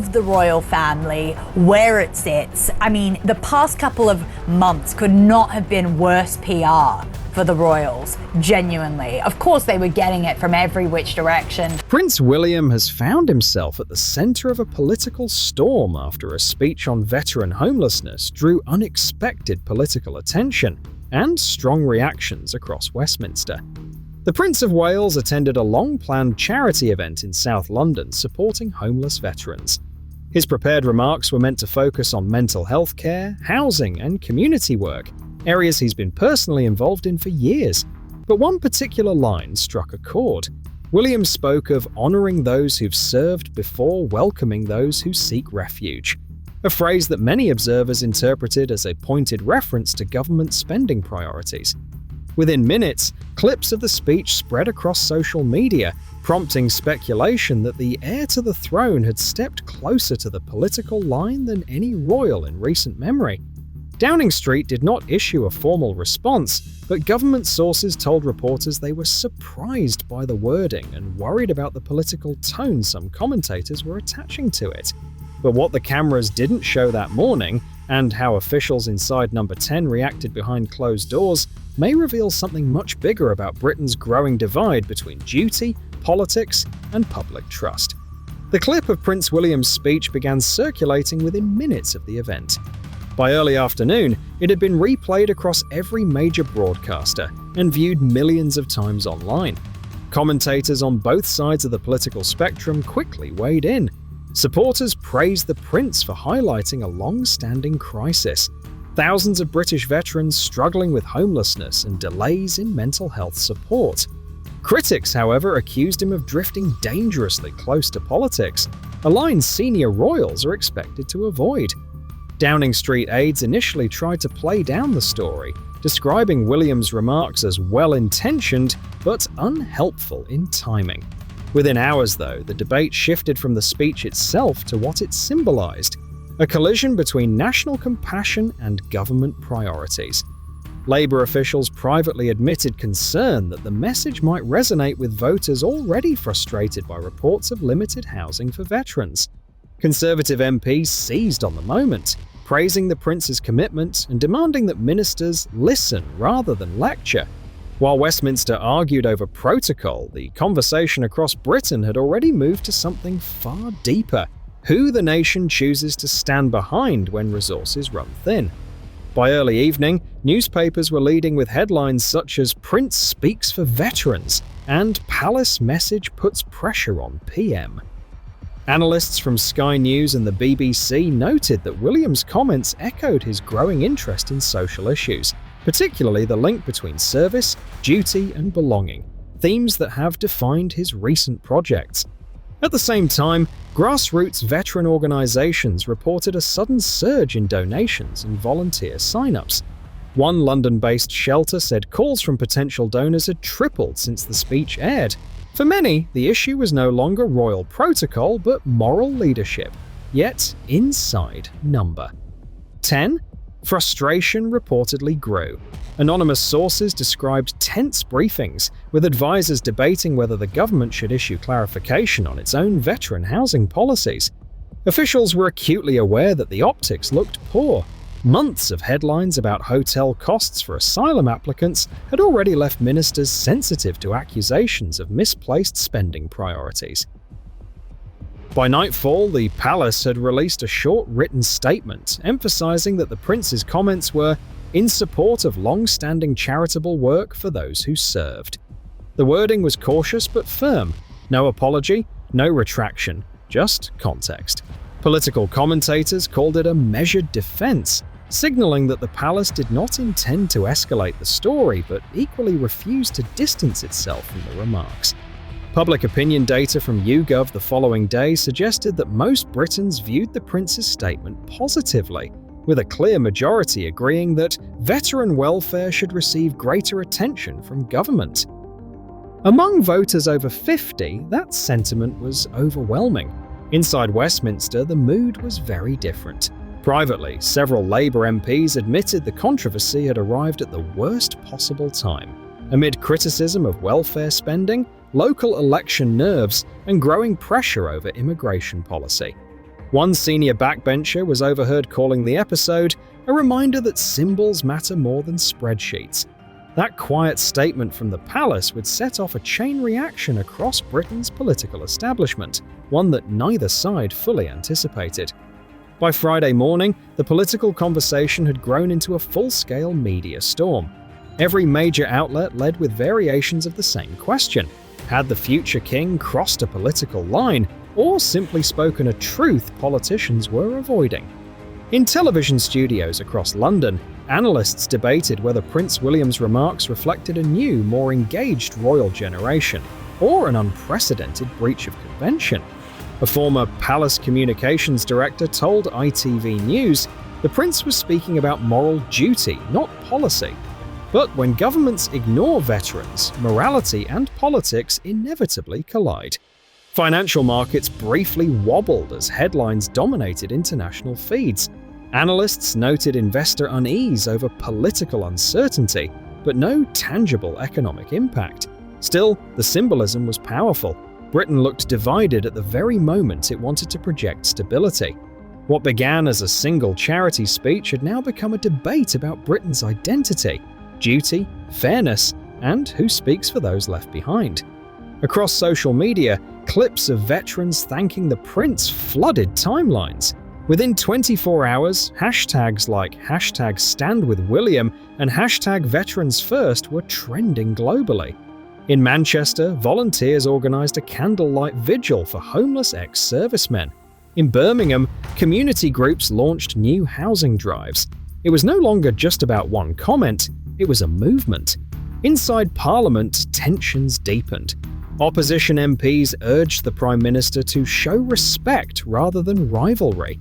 of the royal family, where it sits. I mean, the past couple of months could not have been worse PR for the royals, genuinely. Of course, they were getting it from every which direction. Prince William has found himself at the center of a political storm after a speech on veteran homelessness drew unexpected political attention and strong reactions across Westminster. The Prince of Wales attended a long-planned charity event in South London supporting homeless veterans. His prepared remarks were meant to focus on mental health care, housing, and community work, areas he's been personally involved in for years. But one particular line struck a chord. William spoke of honoring those who've served before welcoming those who seek refuge, a phrase that many observers interpreted as a pointed reference to government spending priorities. Within minutes, clips of the speech spread across social media, prompting speculation that the heir to the throne had stepped closer to the political line than any royal in recent memory. Downing Street did not issue a formal response, but government sources told reporters they were surprised by the wording and worried about the political tone some commentators were attaching to it. But what the cameras didn't show that morning, and how officials inside Number 10 reacted behind closed doors, may reveal something much bigger about Britain's growing divide between duty, politics, and public trust. The clip of Prince William's speech began circulating within minutes of the event. By early afternoon, it had been replayed across every major broadcaster and viewed millions of times online. Commentators on both sides of the political spectrum quickly weighed in. Supporters praised the prince for highlighting a long-standing crisis. Thousands of British veterans struggling with homelessness and delays in mental health support. Critics, however, accused him of drifting dangerously close to politics, a line senior royals are expected to avoid. Downing Street aides initially tried to play down the story, describing William's remarks as well-intentioned but unhelpful in timing. Within hours, though, the debate shifted from the speech itself to what it symbolized, a collision between national compassion and government priorities. Labour officials privately admitted concern that the message might resonate with voters already frustrated by reports of limited housing for veterans. Conservative MPs seized on the moment, praising the prince's commitment and demanding that ministers listen rather than lecture. While Westminster argued over protocol, the conversation across Britain had already moved to something far deeper: who the nation chooses to stand behind when resources run thin. By early evening, newspapers were leading with headlines such as "Prince speaks for veterans" and "Palace message puts pressure on PM." Analysts from Sky News and the BBC noted that William's comments echoed his growing interest in social issues, particularly the link between service, duty, and belonging, themes that have defined his recent projects. At the same time, grassroots veteran organisations reported a sudden surge in donations and volunteer sign-ups. One London-based shelter said calls from potential donors had tripled since the speech aired. For many, the issue was no longer royal protocol but moral leadership, yet inside number. 10. Frustration reportedly grew. Anonymous sources described tense briefings, with advisors debating whether the government should issue clarification on its own veteran housing policies. Officials were acutely aware that the optics looked poor. Months of headlines about hotel costs for asylum applicants had already left ministers sensitive to accusations of misplaced spending priorities. By nightfall, the palace had released a short written statement emphasizing that the prince's comments were in support of long-standing charitable work for those who served. The wording was cautious but firm. No apology, no retraction, just context. Political commentators called it a measured defense, signaling that the palace did not intend to escalate the story but equally refused to distance itself from the remarks. Public opinion data from YouGov the following day suggested that most Britons viewed the prince's statement positively, with a clear majority agreeing that veteran welfare should receive greater attention from government. Among voters over 50, that sentiment was overwhelming. Inside Westminster, the mood was very different. Privately, several Labour MPs admitted the controversy had arrived at the worst possible time, amid criticism of welfare spending, local election nerves, and growing pressure over immigration policy. One senior backbencher was overheard calling the episode a reminder that symbols matter more than spreadsheets. That quiet statement from the palace would set off a chain reaction across Britain's political establishment, one that neither side fully anticipated. By Friday morning, the political conversation had grown into a full-scale media storm. Every major outlet led with variations of the same question. Had the future king crossed a political line, or simply spoken a truth politicians were avoiding? In television studios across London, analysts debated whether Prince William's remarks reflected a new, more engaged royal generation, or an unprecedented breach of convention. A former palace communications director told ITV News the prince was speaking about moral duty, not policy. But when governments ignore veterans, morality and politics inevitably collide. Financial markets briefly wobbled as headlines dominated international feeds. Analysts noted investor unease over political uncertainty, but no tangible economic impact. Still, the symbolism was powerful. Britain looked divided at the very moment it wanted to project stability. What began as a single charity speech had now become a debate about Britain's identity, duty, fairness, and who speaks for those left behind. Across social media, clips of veterans thanking the prince flooded timelines. Within 24 hours, hashtags like #StandWithWilliam and #VeteransFirst were trending globally. In Manchester, volunteers organised a candlelight vigil for homeless ex-servicemen. In Birmingham, community groups launched new housing drives. It was no longer just about one comment, it was a movement. Inside Parliament, tensions deepened. Opposition MPs urged the Prime Minister to show respect rather than rivalry.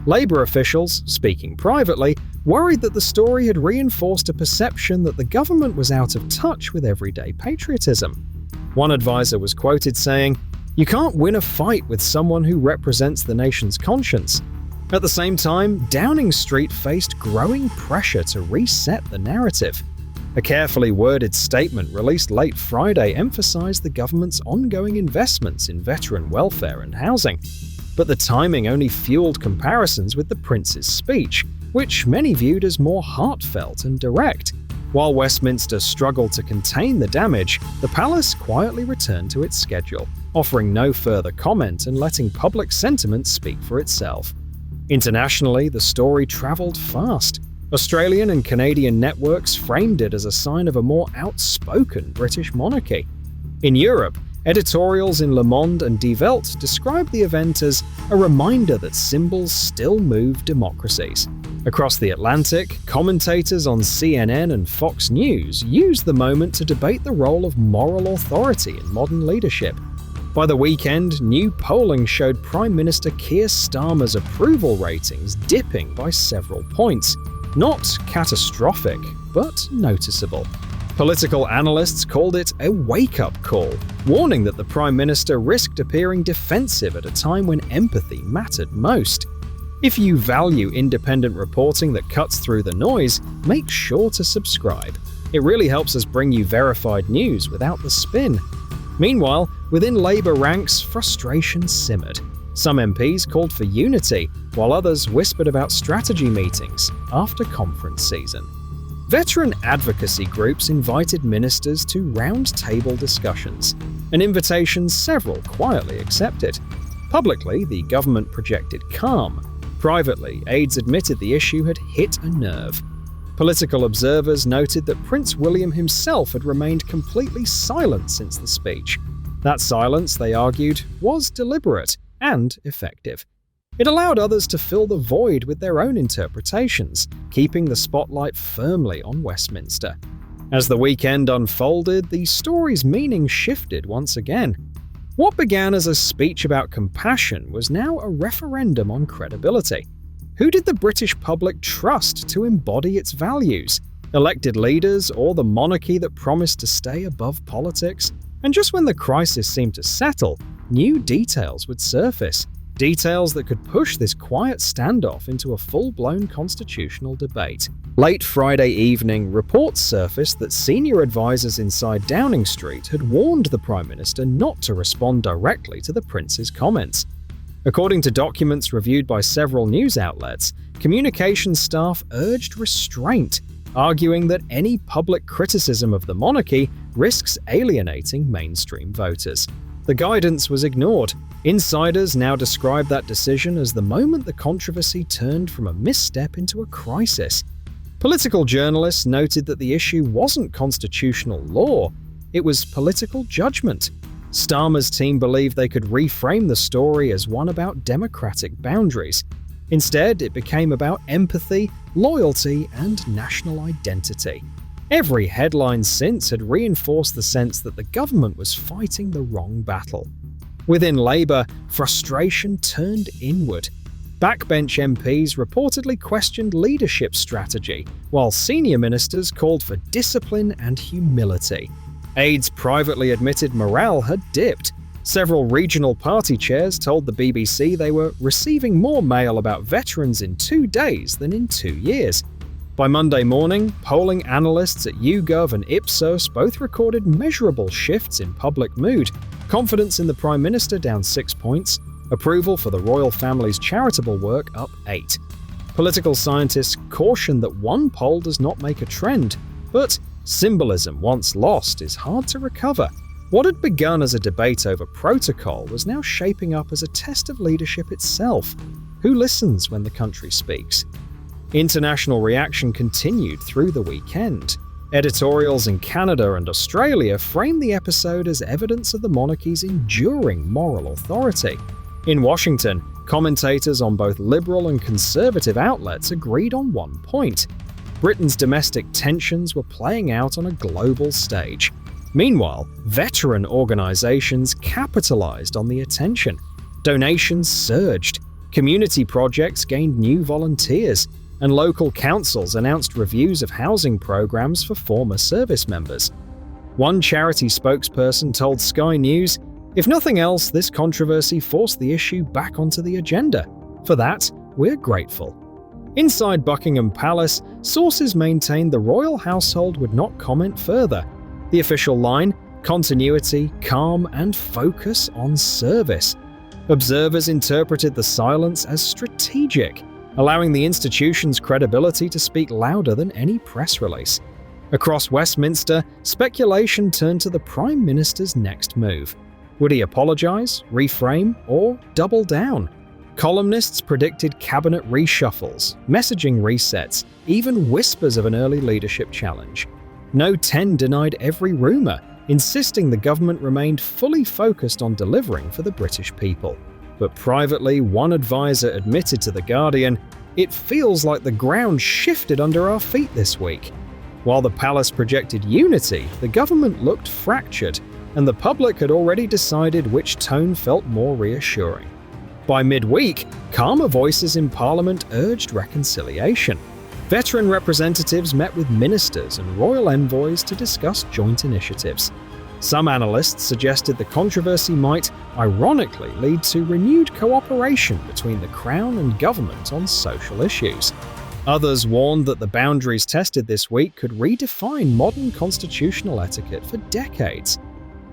Labour officials, speaking privately, worried that the story had reinforced a perception that the government was out of touch with everyday patriotism. One advisor was quoted saying, "You can't win a fight with someone who represents the nation's conscience." At the same time, Downing Street faced growing pressure to reset the narrative. A carefully worded statement released late Friday emphasized the government's ongoing investments in veteran welfare and housing. But the timing only fueled comparisons with the prince's speech, which many viewed as more heartfelt and direct. While Westminster struggled to contain the damage, the palace quietly returned to its schedule, offering no further comment and letting public sentiment speak for itself. Internationally, the story traveled fast. Australian and Canadian networks framed it as a sign of a more outspoken British monarchy. In Europe, editorials in Le Monde and Die Welt described the event as a reminder that symbols still move democracies. Across the Atlantic, commentators on CNN and Fox News used the moment to debate the role of moral authority in modern leadership. By the weekend, new polling showed Prime Minister Keir Starmer's approval ratings dipping by several points. Not catastrophic, but noticeable. Political analysts called it a wake-up call, warning that the Prime Minister risked appearing defensive at a time when empathy mattered most. If you value independent reporting that cuts through the noise, make sure to subscribe. It really helps us bring you verified news without the spin. Meanwhile, within Labour ranks, frustration simmered. Some MPs called for unity, while others whispered about strategy meetings after conference season. Veteran advocacy groups invited ministers to round-table discussions, an invitation several quietly accepted. Publicly, the government projected calm. Privately, aides admitted the issue had hit a nerve. Political observers noted that Prince William himself had remained completely silent since the speech. That silence, they argued, was deliberate and effective. It allowed others to fill the void with their own interpretations, keeping the spotlight firmly on Westminster. As the weekend unfolded, the story's meaning shifted once again. What began as a speech about compassion was now a referendum on credibility. Who did the British public trust to embody its values? Elected leaders or the monarchy that promised to stay above politics? And just when the crisis seemed to settle, new details would surface. Details that could push this quiet standoff into a full-blown constitutional debate. Late Friday evening, reports surfaced that senior advisors inside Downing Street had warned the Prime Minister not to respond directly to the Prince's comments. According to documents reviewed by several news outlets, communications staff urged restraint, arguing that any public criticism of the monarchy risks alienating mainstream voters. The guidance was ignored. Insiders now describe that decision as the moment the controversy turned from a misstep into a crisis. Political journalists noted that the issue wasn't constitutional law, it was political judgment. Starmer's team believed they could reframe the story as one about democratic boundaries. Instead, it became about empathy, loyalty, and national identity. Every headline since had reinforced the sense that the government was fighting the wrong battle. Within Labour, frustration turned inward. Backbench MPs reportedly questioned leadership strategy, while senior ministers called for discipline and humility. Aides privately admitted morale had dipped. Several regional party chairs told the BBC they were receiving more mail about veterans in 2 days than in 2 years. By Monday morning, polling analysts at YouGov and Ipsos both recorded measurable shifts in public mood. Confidence in the Prime Minister down 6 points, approval for the royal family's charitable work up 8. Political scientists caution that one poll does not make a trend, but symbolism once lost is hard to recover. What had begun as a debate over protocol was now shaping up as a test of leadership itself. Who listens when the country speaks? International reaction continued through the weekend. Editorials in Canada and Australia framed the episode as evidence of the monarchy's enduring moral authority. In Washington, commentators on both liberal and conservative outlets agreed on one point: Britain's domestic tensions were playing out on a global stage. Meanwhile, veteran organizations capitalized on the attention. Donations surged, community projects gained new volunteers, and local councils announced reviews of housing programs for former service members. One charity spokesperson told Sky News, "If nothing else, this controversy forced the issue back onto the agenda. For that, we're grateful." Inside Buckingham Palace, sources maintained the royal household would not comment further. The official line: continuity, calm, and focus on service. Observers interpreted the silence as strategic, allowing the institution's credibility to speak louder than any press release. Across Westminster, speculation turned to the Prime Minister's next move. Would he apologise, reframe, or double down? Columnists predicted cabinet reshuffles, messaging resets, even whispers of an early leadership challenge. No 10 denied every rumour, insisting the government remained fully focused on delivering for the British people. But privately, one advisor admitted to The Guardian, "It feels like the ground shifted under our feet this week." While the palace projected unity, the government looked fractured, and the public had already decided which tone felt more reassuring. By midweek, calmer voices in Parliament urged reconciliation. Veteran representatives met with ministers and royal envoys to discuss joint initiatives. Some analysts suggested the controversy might, ironically, lead to renewed cooperation between the Crown and government on social issues. Others warned that the boundaries tested this week could redefine modern constitutional etiquette for decades.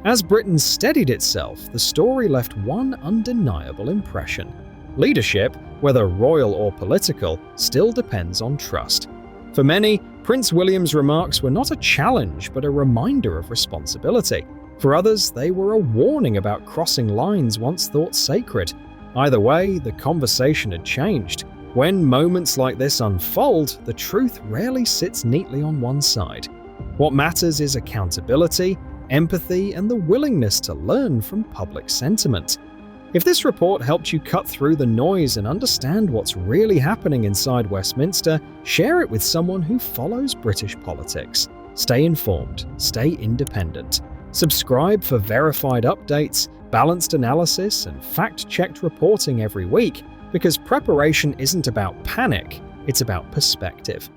As Britain steadied itself, the story left one undeniable impression. Leadership, whether royal or political, still depends on trust. For many, Prince William's remarks were not a challenge but a reminder of responsibility. For others, they were a warning about crossing lines once thought sacred. Either way, the conversation had changed. When moments like this unfold, the truth rarely sits neatly on one side. What matters is accountability, empathy, and the willingness to learn from public sentiment. If this report helped you cut through the noise and understand what's really happening inside Westminster, share it with someone who follows British politics. Stay informed, stay independent. Subscribe for verified updates, balanced analysis, and fact-checked reporting every week, because preparation isn't about panic, it's about perspective.